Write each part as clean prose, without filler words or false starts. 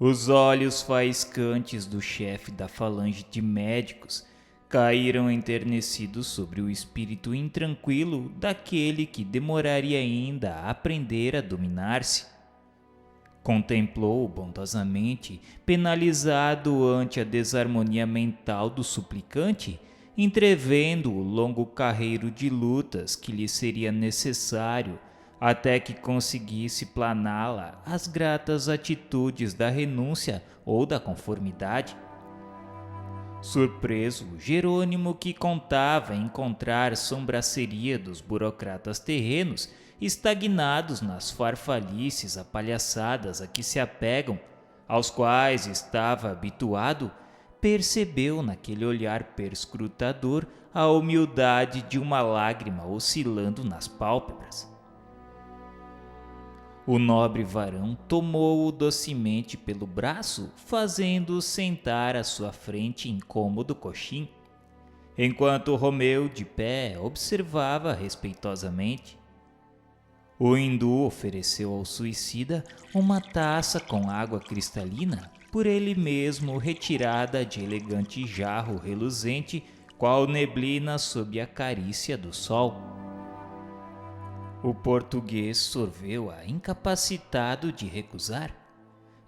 Os olhos faiscantes do chefe da falange de médicos caíram enternecidos sobre o espírito intranquilo daquele que demoraria ainda a aprender a dominar-se. Contemplou bondosamente, penalizado ante a desarmonia mental do suplicante, entrevendo o longo carreiro de lutas que lhe seria necessário até que conseguisse planá-la às gratas atitudes da renúncia ou da conformidade. Surpreso, Jerônimo, que contava encontrar sombraceria dos burocratas terrenos, estagnados nas farfalices apalhaçadas a que se apegam, aos quais estava habituado, percebeu naquele olhar perscrutador a humildade de uma lágrima oscilando nas pálpebras. O nobre varão tomou-o docemente pelo braço, fazendo-o sentar à sua frente em cômodo coxim, enquanto Romeu, de pé, observava respeitosamente. O hindu ofereceu ao suicida uma taça com água cristalina, por ele mesmo retirada de elegante jarro reluzente, qual neblina sob a carícia do sol. O português sorveu-a, incapacitado de recusar,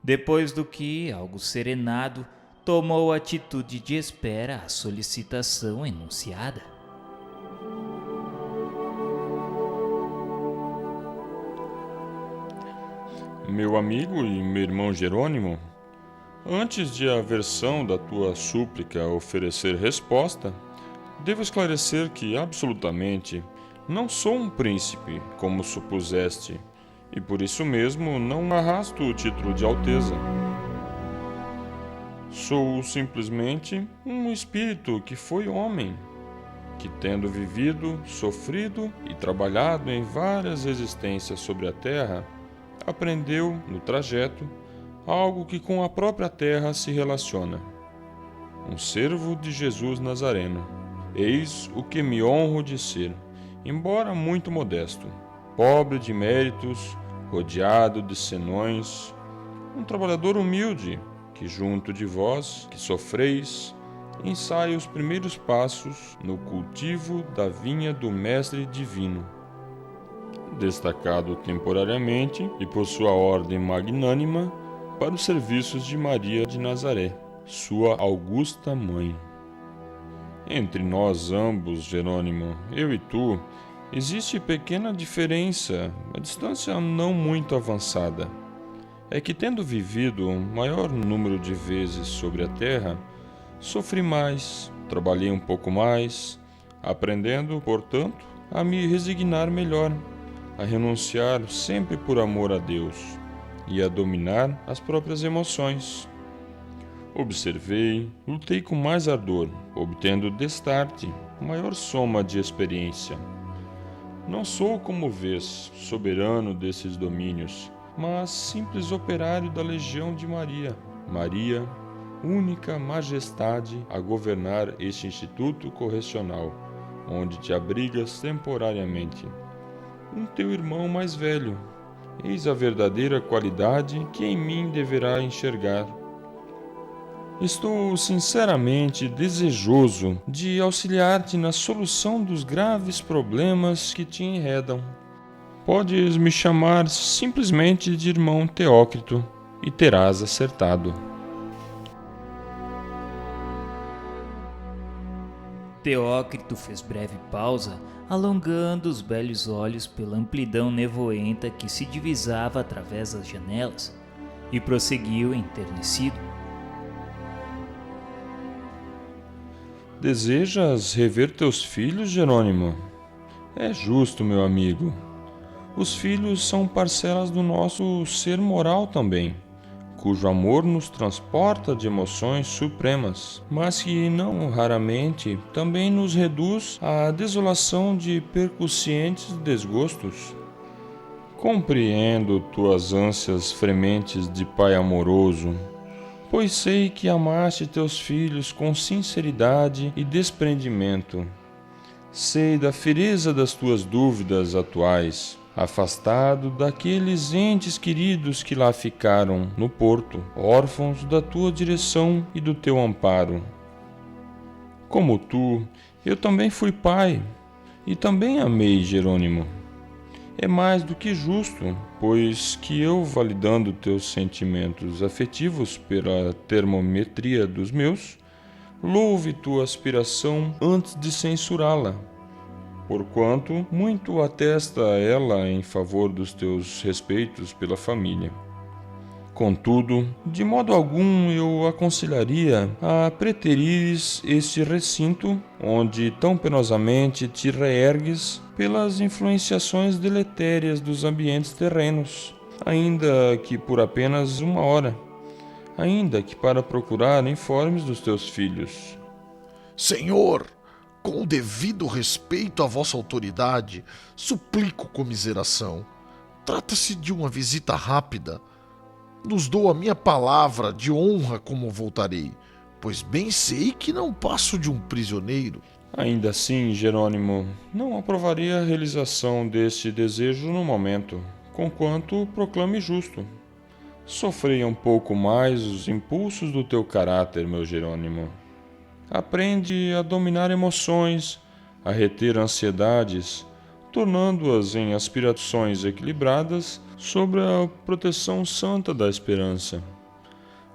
depois do que, algo serenado, tomou atitude de espera à solicitação enunciada. Meu amigo e meu irmão Jerônimo, antes de a versão da tua súplica oferecer resposta, devo esclarecer que absolutamente não sou um príncipe, como supuseste, e por isso mesmo não arrasto o título de alteza. Sou simplesmente um espírito que foi homem, que tendo vivido, sofrido e trabalhado em várias existências sobre a terra, aprendeu, no trajeto, algo que com a própria terra se relaciona. Um servo de Jesus Nazareno. Eis o que me honro de ser, embora muito modesto, pobre de méritos, rodeado de senões, um trabalhador humilde, que junto de vós, que sofreis, ensaia os primeiros passos no cultivo da vinha do Mestre Divino. Destacado temporariamente e por sua ordem magnânima para os serviços de Maria de Nazaré, sua augusta mãe. Entre nós ambos, Jerônimo, eu e tu, existe pequena diferença, a distância não muito avançada. É que, tendo vivido um maior número de vezes sobre a terra, sofri mais, trabalhei um pouco mais, aprendendo, portanto, a me resignar melhor, a renunciar sempre por amor a Deus e a dominar as próprias emoções. Observei, lutei com mais ardor, obtendo destarte, maior soma de experiência. Não sou, como vês, soberano desses domínios, mas simples operário da legião de Maria. Maria, única majestade a governar este instituto correcional, onde te abrigas temporariamente. Um teu irmão mais velho, eis a verdadeira qualidade que em mim deverá enxergar. Estou sinceramente desejoso de auxiliar-te na solução dos graves problemas que te enredam. Podes me chamar simplesmente de irmão Teócrito e terás acertado. Teócrito fez breve pausa, alongando os belos olhos pela amplidão nevoenta que se divisava através das janelas, e prosseguiu enternecido. Desejas rever teus filhos, Jerônimo? É justo, meu amigo. Os filhos são parcelas do nosso ser moral também, cujo amor nos transporta de emoções supremas, mas que não raramente também nos reduz à desolação de percussientes desgostos. Compreendo tuas ânsias frementes de pai amoroso, pois sei que amaste teus filhos com sinceridade e desprendimento. Sei da fireza das tuas dúvidas atuais, afastado daqueles entes queridos que lá ficaram no porto, órfãos da tua direção e do teu amparo. Como tu, eu também fui pai e também amei Jerônimo. É mais do que justo, pois que eu, validando teus sentimentos afetivos pela termometria dos meus, louve tua aspiração antes de censurá-la, porquanto muito atesta ela em favor dos teus respeitos pela família. Contudo, de modo algum eu aconselharia a preterires este recinto, onde tão penosamente te reergues pelas influenciações deletérias dos ambientes terrenos, ainda que por apenas uma hora, ainda que para procurar informes dos teus filhos. Senhor, com o devido respeito à vossa autoridade, suplico comiseração. Trata-se de uma visita rápida. Nos dou a minha palavra de honra como voltarei, pois bem sei que não passo de um prisioneiro. Ainda assim, Jerônimo, não aprovaria a realização deste desejo no momento, conquanto proclame justo. Sofreia um pouco mais os impulsos do teu caráter, meu Jerônimo. Aprende a dominar emoções, a reter ansiedades, tornando-as em aspirações equilibradas sobre a proteção santa da esperança.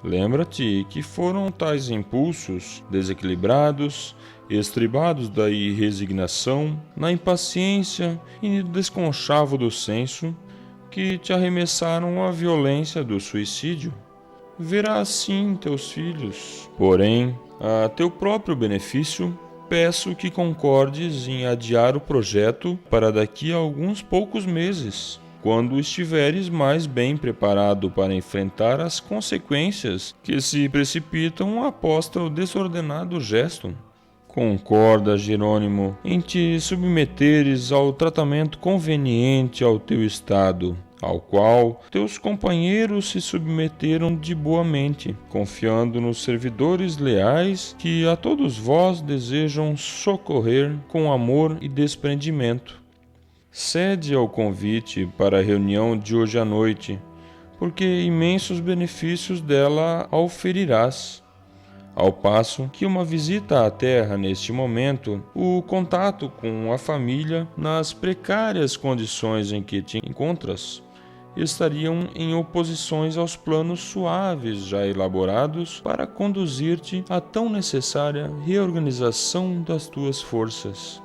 Lembra-te que foram tais impulsos desequilibrados, estribados da resignação, na impaciência e no desconchavo do senso, que te arremessaram à violência do suicídio. Verás sim teus filhos. Porém, a teu próprio benefício, peço que concordes em adiar o projeto para daqui a alguns poucos meses, quando estiveres mais bem preparado para enfrentar as consequências que se precipitam após teu desordenado gesto. Concorda, Jerônimo, em te submeteres ao tratamento conveniente ao teu estado, ao qual teus companheiros se submeteram de boa mente, confiando nos servidores leais que a todos vós desejam socorrer com amor e desprendimento. Cede ao convite para a reunião de hoje à noite, porque imensos benefícios dela auferirás. Ao passo que uma visita à terra neste momento, o contato com a família nas precárias condições em que te encontras, estariam em oposições aos planos suaves já elaborados para conduzir-te à tão necessária reorganização das tuas forças.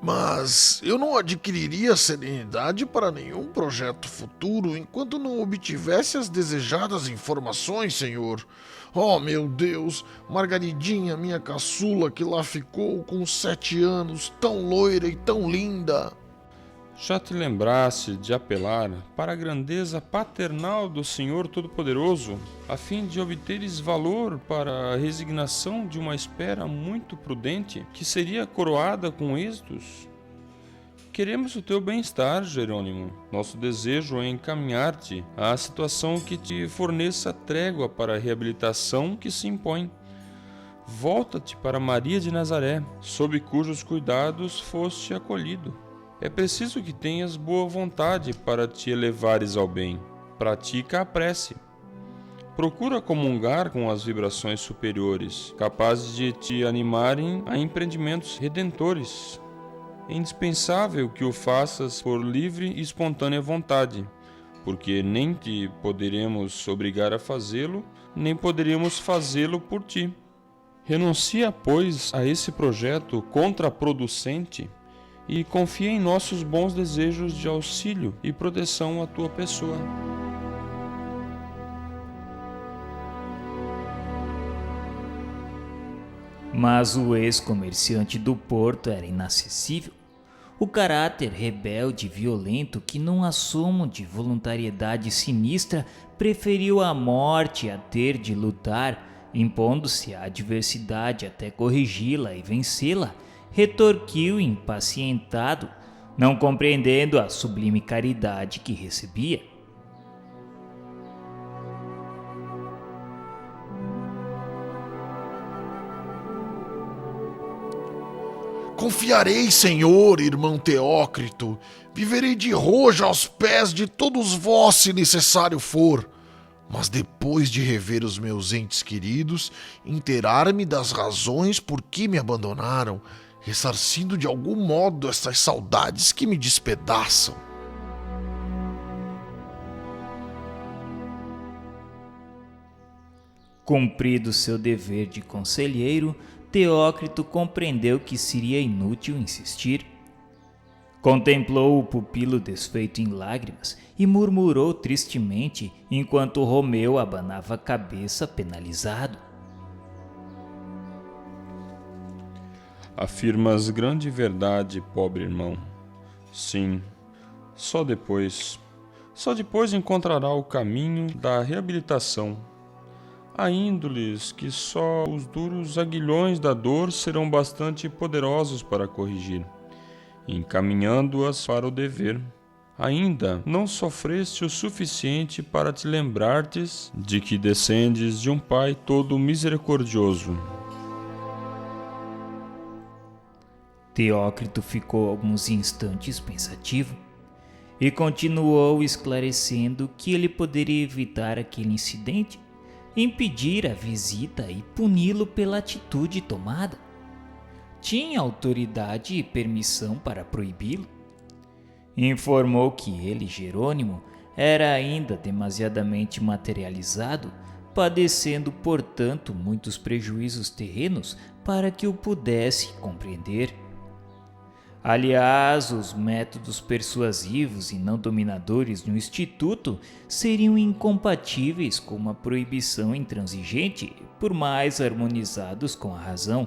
Mas eu não adquiriria serenidade para nenhum projeto futuro enquanto não obtivesse as desejadas informações, senhor. Oh, meu Deus, Margaridinha, minha caçula, que lá ficou com 7 anos, tão loira e tão linda. Já te lembraste de apelar para a grandeza paternal do Senhor Todo-Poderoso, a fim de obteres valor para a resignação de uma espera muito prudente, que seria coroada com êxitos? Queremos o teu bem-estar, Jerônimo. Nosso desejo é encaminhar-te à situação que te forneça trégua para a reabilitação que se impõe. Volta-te para Maria de Nazaré, sob cujos cuidados foste acolhido. É preciso que tenhas boa vontade para te elevares ao bem. Pratica a prece. Procura comungar com as vibrações superiores, capazes de te animarem a empreendimentos redentores. É indispensável que o faças por livre e espontânea vontade, porque nem te poderemos obrigar a fazê-lo, nem poderemos fazê-lo por ti. Renuncia, pois, a esse projeto contraproducente e confia em nossos bons desejos de auxílio e proteção à tua pessoa. Mas o ex-comerciante do porto era inacessível. O caráter rebelde e violento que num assomo de voluntariedade sinistra preferiu a morte a ter de lutar, impondo-se à adversidade até corrigi-la e vencê-la, retorquiu impacientado, não compreendendo a sublime caridade que recebia. confiarei, senhor, irmão Teócrito. Viverei de rojo aos pés de todos vós, se necessário for. Mas depois de rever os meus entes queridos, inteirar-me das razões por que me abandonaram, ressarcindo de algum modo estas saudades que me despedaçam. Cumprido seu dever de conselheiro, Teócrito compreendeu que seria inútil insistir. Contemplou o pupilo desfeito em lágrimas e murmurou tristemente enquanto Romeu abanava a cabeça penalizado. Afirmas grande verdade, pobre irmão. Sim, só depois encontrará o caminho da reabilitação. Há índoles que só os duros aguilhões da dor serão bastante poderosos para corrigir, encaminhando-as para o dever. Ainda não sofreste o suficiente para te lembrartes de que descendes de um Pai todo misericordioso. Teócrito ficou alguns instantes pensativo e continuou esclarecendo que ele poderia evitar aquele incidente, impedir a visita e puni-lo pela atitude tomada. Tinha autoridade e permissão para proibi-lo. Informou que ele, Jerônimo, era ainda demasiadamente materializado, padecendo, portanto, muitos prejuízos terrenos para que o pudesse compreender. Aliás, os métodos persuasivos e não dominadores no Instituto seriam incompatíveis com uma proibição intransigente, por mais harmonizados com a razão.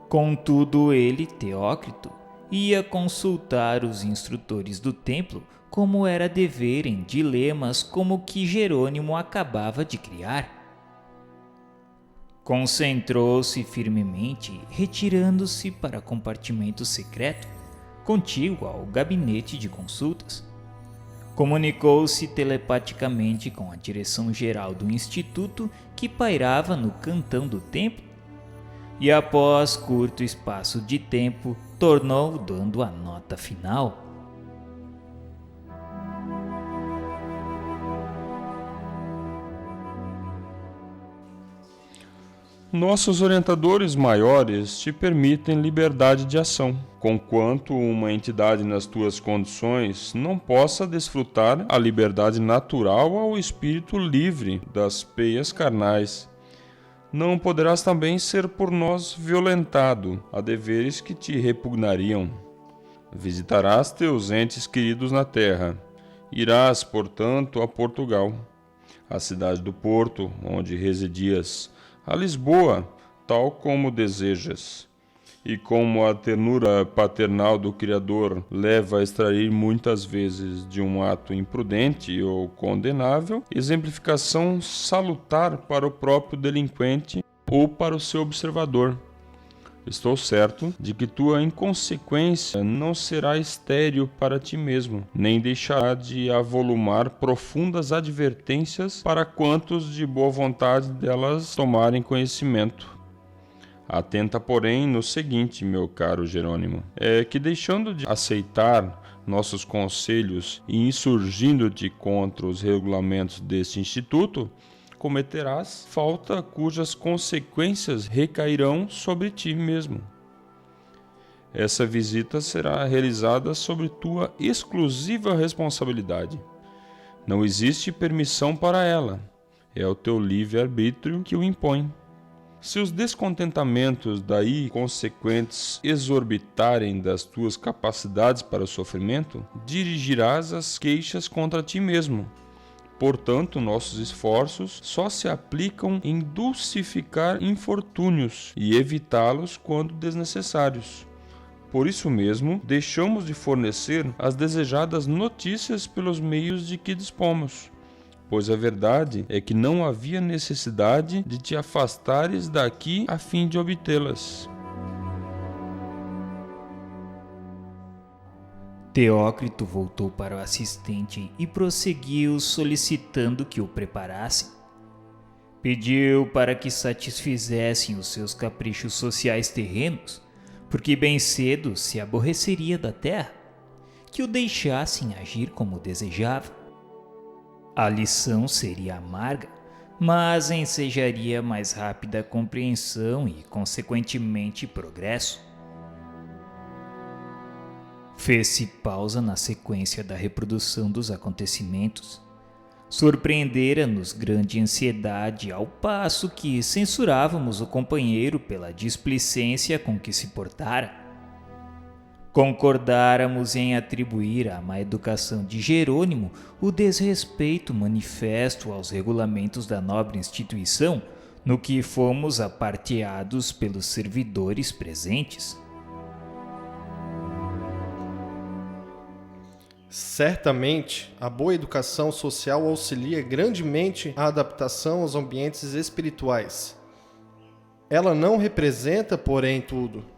Contudo, ele, Teócrito, ia consultar os instrutores do templo, como era dever em dilemas como o que Jerônimo acabava de criar. Concentrou-se firmemente, retirando-se para compartimento secreto, contíguo ao gabinete de consultas. Comunicou-se telepaticamente com a direção-geral do Instituto, que pairava no cantão do templo, e após curto espaço de tempo, tornou dando a nota final. Nossos orientadores maiores te permitem liberdade de ação, conquanto uma entidade nas tuas condições não possa desfrutar a liberdade natural ao espírito livre das peias carnais. Não poderás também ser por nós violentado a deveres que te repugnariam. Visitarás teus entes queridos na terra. Irás, portanto, a Portugal, a cidade do Porto, onde residias, a Lisboa, tal como desejas. E como a ternura paternal do Criador leva a extrair muitas vezes de um ato imprudente ou condenável, exemplificação salutar para o próprio delinquente ou para o seu observador. Estou certo de que tua inconsequência não será estéril para ti mesmo, nem deixará de avolumar profundas advertências para quantos de boa vontade delas tomarem conhecimento. Atenta, porém, no seguinte, meu caro Jerônimo, é que deixando de aceitar nossos conselhos e insurgindo-te contra os regulamentos deste instituto, cometerás falta cujas consequências recairão sobre ti mesmo. Essa visita será realizada sobre tua exclusiva responsabilidade. Não existe permissão para ela. É o teu livre-arbítrio que o impõe. Se os descontentamentos daí consequentes exorbitarem das tuas capacidades para o sofrimento, dirigirás as queixas contra ti mesmo. Portanto, nossos esforços só se aplicam em dulcificar infortúnios e evitá-los quando desnecessários. Por isso mesmo, deixamos de fornecer as desejadas notícias pelos meios de que dispomos, pois a verdade é que não havia necessidade de te afastares daqui a fim de obtê-las. Teócrito voltou para o assistente e prosseguiu solicitando que o preparassem. Pediu para que satisfizessem os seus caprichos sociais terrenos, porque bem cedo se aborreceria da terra, que o deixassem agir como desejava. A lição seria amarga, mas ensejaria mais rápida compreensão e, consequentemente, progresso. Fez-se pausa na sequência da reprodução dos acontecimentos. Surpreendera-nos grande ansiedade, ao passo que censurávamos o companheiro pela displicência com que se portara. Concordáramos em atribuir à má educação de Jerônimo o desrespeito manifesto aos regulamentos da nobre instituição, no que fomos aparteados pelos servidores presentes. Certamente, a boa educação social auxilia grandemente a adaptação aos ambientes espirituais. Ela não representa, porém, tudo.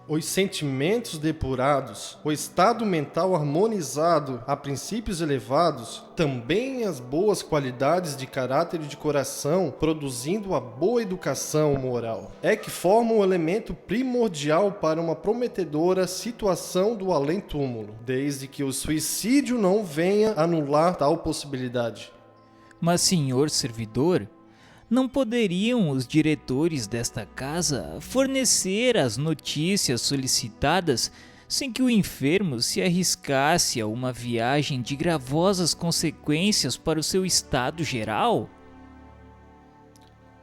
Os sentimentos depurados, o estado mental harmonizado a princípios elevados, também as boas qualidades de caráter e de coração, produzindo a boa educação moral, é que formam o elemento primordial para uma prometedora situação do além-túmulo, desde que o suicídio não venha anular tal possibilidade. Mas, senhor servidor, não poderiam os diretores desta casa fornecer as notícias solicitadas sem que o enfermo se arriscasse a uma viagem de gravosas consequências para o seu estado geral?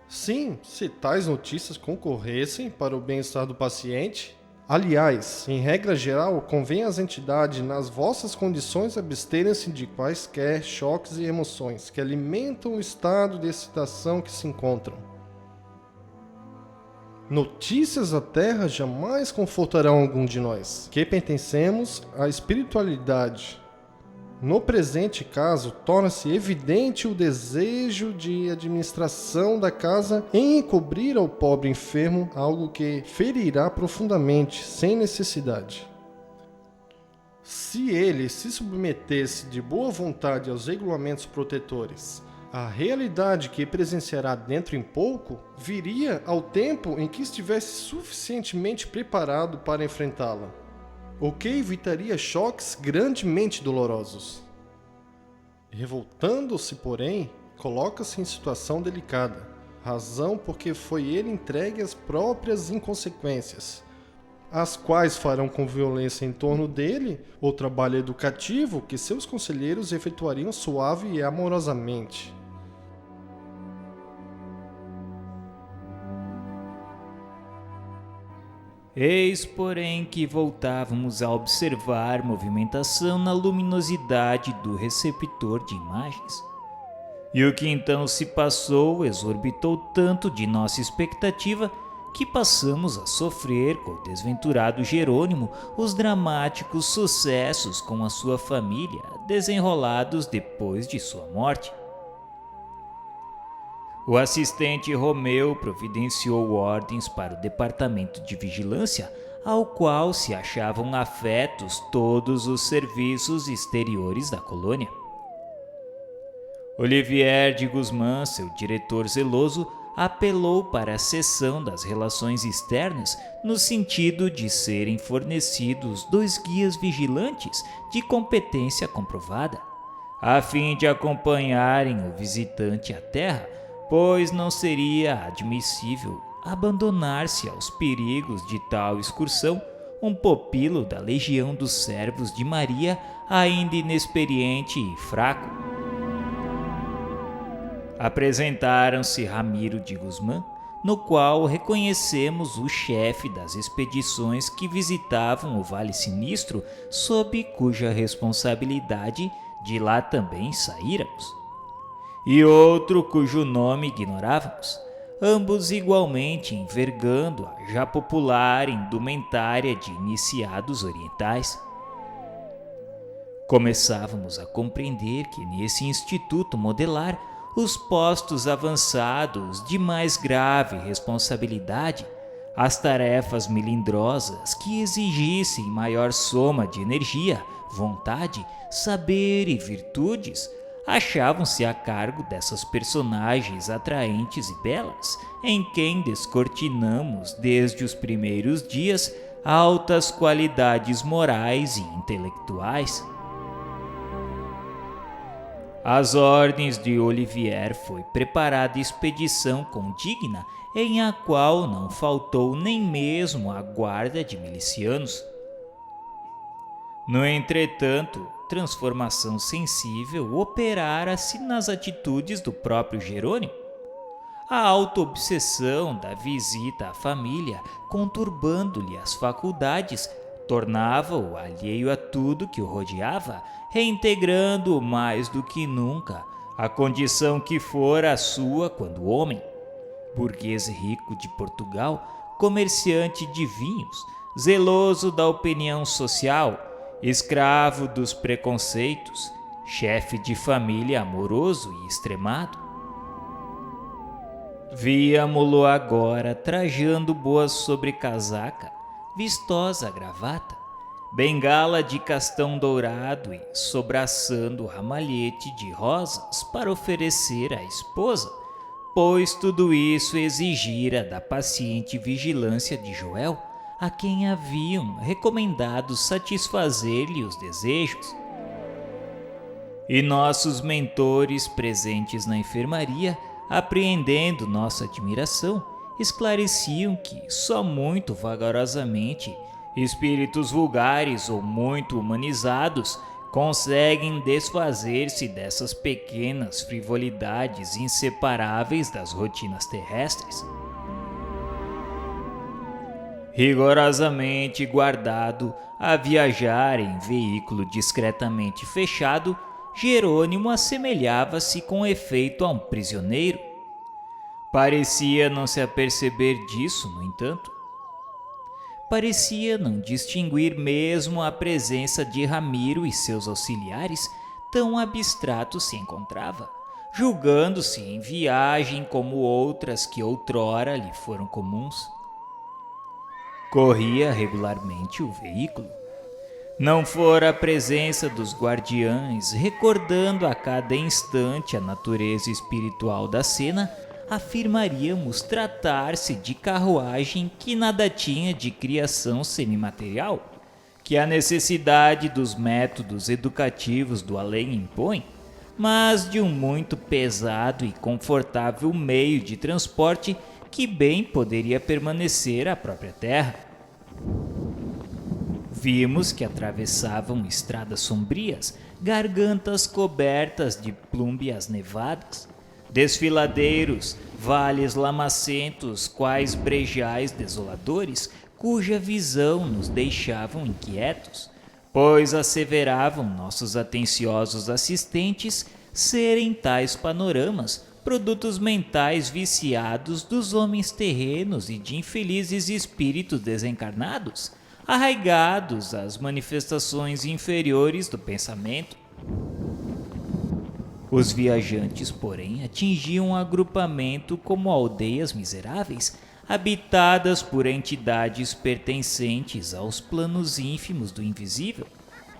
Sim, se tais notícias concorressem para o bem-estar do paciente. Aliás, em regra geral, convém às entidades, nas vossas condições, absterem-se de quaisquer choques e emoções que alimentam o estado de excitação que se encontram. Notícias da terra jamais confortarão algum de nós, que pertencemos à espiritualidade. No presente caso, torna-se evidente o desejo de administração da casa em encobrir ao pobre enfermo algo que ferirá profundamente, sem necessidade. Se ele se submetesse de boa vontade aos regulamentos protetores, a realidade que presenciará dentro em pouco viria ao tempo em que estivesse suficientemente preparado para enfrentá-la, o que evitaria choques grandemente dolorosos. Revoltando-se, porém, coloca-se em situação delicada, razão porque foi ele entregue às próprias inconsequências, as quais farão com violência em torno dele o trabalho educativo que seus conselheiros efetuariam suave e amorosamente. Eis, porém, que voltávamos a observar movimentação na luminosidade do receptor de imagens. E o que então se passou exorbitou tanto de nossa expectativa que passamos a sofrer com o desventurado Jerônimo os dramáticos sucessos com a sua família desenrolados depois de sua morte. O assistente Romeu providenciou ordens para o departamento de vigilância, ao qual se achavam afetos todos os serviços exteriores da colônia. Olivier de Guzmán, seu diretor zeloso, apelou para a seção das relações externas no sentido de serem fornecidos 2 guias vigilantes de competência comprovada, a fim de acompanharem o visitante à terra, pois não seria admissível abandonar-se aos perigos de tal excursão um pupilo da legião dos servos de Maria, ainda inexperiente e fraco. Apresentaram-se Ramiro de Guzmán, no qual reconhecemos o chefe das expedições que visitavam o Vale Sinistro, sob cuja responsabilidade de lá também saíramos, e outro cujo nome ignorávamos, ambos igualmente envergando a já popular indumentária de iniciados orientais. Começávamos a compreender que nesse instituto modelar os postos avançados de mais grave responsabilidade, as tarefas melindrosas que exigissem maior soma de energia, vontade, saber e virtudes, achavam-se a cargo dessas personagens atraentes e belas, em quem descortinamos desde os primeiros dias altas qualidades morais e intelectuais. Às ordens de Olivier foi preparada expedição condigna, em a qual não faltou nem mesmo a guarda de milicianos. No entretanto, transformação sensível operara-se nas atitudes do próprio Jerônimo. A auto-obsessão da visita à família, conturbando-lhe as faculdades, tornava-o alheio a tudo que o rodeava, reintegrando-o mais do que nunca à condição que fora a sua quando homem. Burguês rico de Portugal, comerciante de vinhos, zeloso da opinião social, escravo dos preconceitos, chefe de família amoroso e extremado. Víamo-lo agora trajando boa sobrecasaca, vistosa gravata, bengala de castão dourado e sobraçando ramalhete de rosas para oferecer à esposa, pois tudo isso exigira da paciente vigilância de Joel, a quem haviam recomendado satisfazer-lhe os desejos. E nossos mentores presentes na enfermaria, apreendendo nossa admiração, esclareciam que só muito vagarosamente espíritos vulgares ou muito humanizados conseguem desfazer-se dessas pequenas frivolidades inseparáveis das rotinas terrestres. Rigorosamente guardado a viajar em veículo discretamente fechado, Jerônimo assemelhava-se com efeito a um prisioneiro. Parecia não se aperceber disso, no entanto. Parecia não distinguir mesmo a presença de Ramiro e seus auxiliares, tão abstrato se encontrava, julgando-se em viagem como outras que outrora lhe foram comuns. Corria regularmente o veículo. Não fora a presença dos guardiães, recordando a cada instante a natureza espiritual da cena, afirmaríamos tratar-se de carruagem que nada tinha de criação semimaterial, que a necessidade dos métodos educativos do além impõe, mas de um muito pesado e confortável meio de transporte que bem poderia permanecer à própria terra. Vimos que atravessavam estradas sombrias, gargantas cobertas de plúmbias nevadas, desfiladeiros, vales lamacentos, quais brejais desoladores, cuja visão nos deixavam inquietos, pois asseveravam nossos atenciosos assistentes serem tais panoramas produtos mentais viciados dos homens terrenos e de infelizes espíritos desencarnados, arraigados às manifestações inferiores do pensamento. Os viajantes, porém, atingiam um agrupamento como aldeias miseráveis, habitadas por entidades pertencentes aos planos ínfimos do invisível,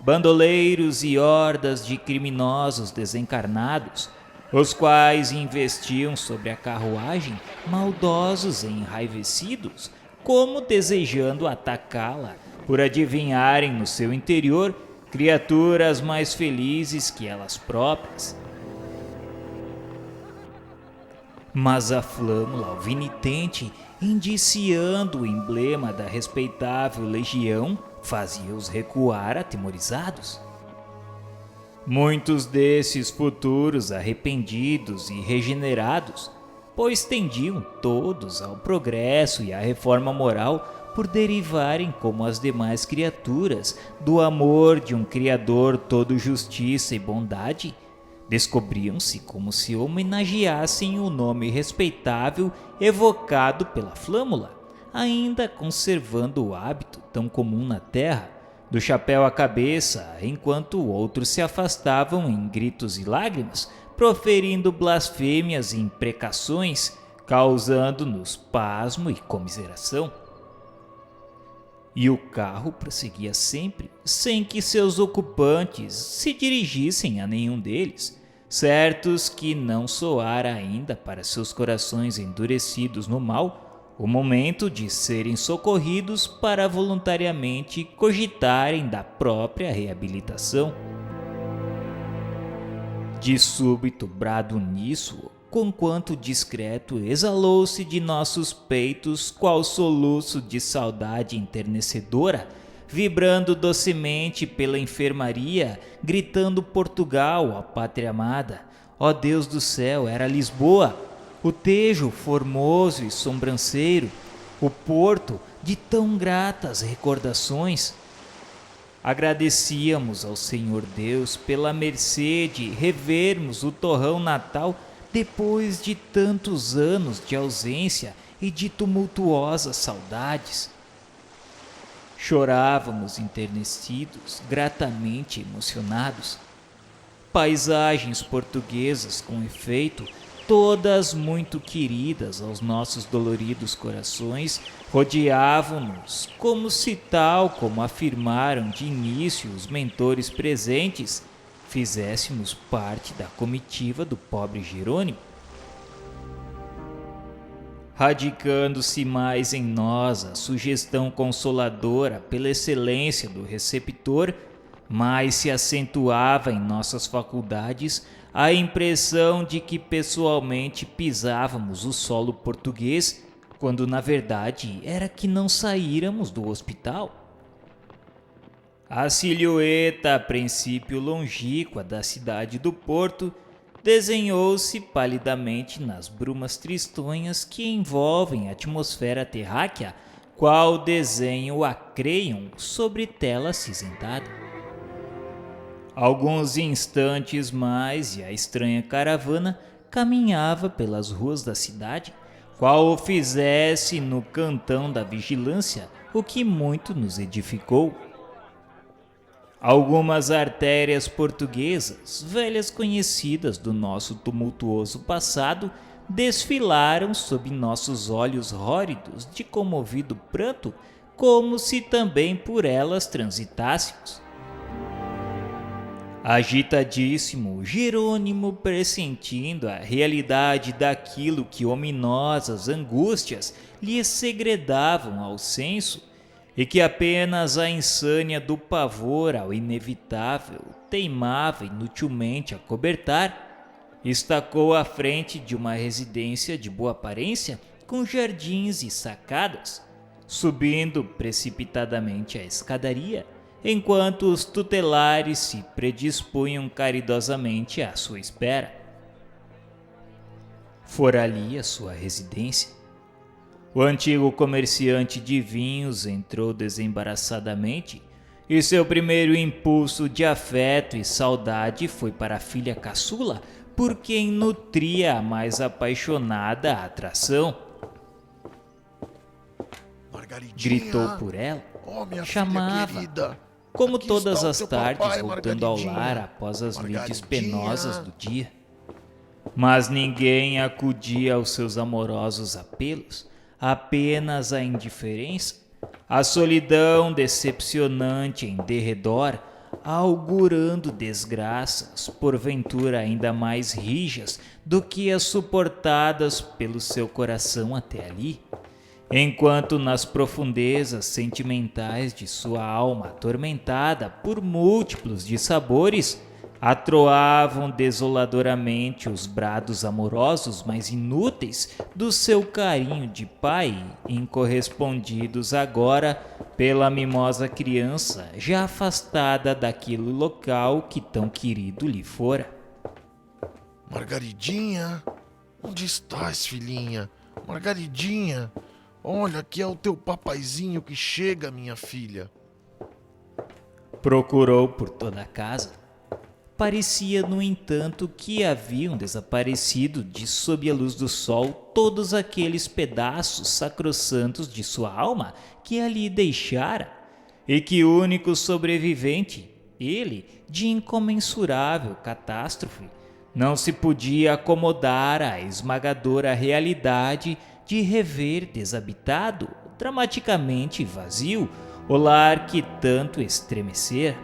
bandoleiros e hordas de criminosos desencarnados, os quais investiam sobre a carruagem maldosos e enraivecidos, como desejando atacá-la, por adivinharem no seu interior criaturas mais felizes que elas próprias. Mas a flâmula alvinitente, indiciando o emblema da respeitável legião, fazia-os recuar atemorizados. Muitos desses futuros arrependidos e regenerados, pois tendiam todos ao progresso e à reforma moral por derivarem como as demais criaturas do amor de um Criador todo justiça e bondade, descobriam-se como se homenageassem o nome respeitável evocado pela flâmula, ainda conservando o hábito tão comum na terra, do chapéu à cabeça, enquanto outros se afastavam em gritos e lágrimas, proferindo blasfêmias e imprecações, causando-nos pasmo e comiseração. E o carro prosseguia sempre, sem que seus ocupantes se dirigissem a nenhum deles, certos que não soara ainda para seus corações endurecidos no mal o momento de serem socorridos para voluntariamente cogitarem da própria reabilitação. De súbito brado uníssono, conquanto discreto, exalou-se de nossos peitos qual soluço de saudade enternecedora, vibrando docemente pela enfermaria, gritando Portugal, ó pátria amada. Ó Deus do céu, era Lisboa, o Tejo formoso e sobranceiro, o Porto de tão gratas recordações. Agradecíamos ao Senhor Deus pela mercê de revermos o torrão natal depois de tantos anos de ausência e de tumultuosas saudades. Chorávamos enternecidos, gratamente emocionados. Paisagens portuguesas, com efeito, todas muito queridas aos nossos doloridos corações, rodeavam-nos, como se tal como afirmaram de início os mentores presentes, fizéssemos parte da comitiva do pobre Jerônimo. Radicando-se mais em nós a sugestão consoladora pela excelência do receptor, mais se acentuava em nossas faculdades a impressão de que pessoalmente pisávamos o solo português, quando na verdade era que não saíramos do hospital. A silhueta, a princípio longínqua da cidade do Porto, desenhou-se palidamente nas brumas tristonhas que envolvem a atmosfera terráquea, qual desenho a creiam sobre tela acinzentada. Alguns instantes mais e a estranha caravana caminhava pelas ruas da cidade, qual o fizesse no cantão da vigilância, o que muito nos edificou. Algumas artérias portuguesas, velhas conhecidas do nosso tumultuoso passado, desfilaram sob nossos olhos róridos de comovido pranto, como se também por elas transitássemos. Agitadíssimo, Jerônimo, pressentindo a realidade daquilo que ominosas angústias lhe segredavam ao senso, e que apenas a insânia do pavor ao inevitável teimava inutilmente a cobertar, estacou à frente de uma residência de boa aparência, com jardins e sacadas, subindo precipitadamente a escadaria, enquanto os tutelares se predispunham caridosamente à sua espera. Fora ali a sua residência. O antigo comerciante de vinhos entrou desembaraçadamente, e seu primeiro impulso de afeto e saudade foi para a filha caçula, por quem nutria a mais apaixonada atração. Gritou por ela, chamava, como todas as tardes, voltando ao lar após as noites penosas do dia. Mas ninguém acudia aos seus amorosos apelos, apenas a indiferença, a solidão decepcionante em derredor, augurando desgraças, porventura ainda mais rijas do que as suportadas pelo seu coração até ali, enquanto nas profundezas sentimentais de sua alma atormentada por múltiplos dissabores, atroavam desoladoramente os brados amorosos mais inúteis do seu carinho de pai, incorrespondidos agora pela mimosa criança já afastada daquele local que tão querido lhe fora. Margaridinha, onde estás, filhinha? Margaridinha, olha, aqui é o teu papaizinho que chega, minha filha. Procurou por toda a casa. Parecia, no entanto, que haviam desaparecido de sob a luz do sol todos aqueles pedaços sacrossantos de sua alma que ali deixara, e que o único sobrevivente, ele, de incomensurável catástrofe, não se podia acomodar à esmagadora realidade de rever desabitado, dramaticamente vazio, o lar que tanto estremecer.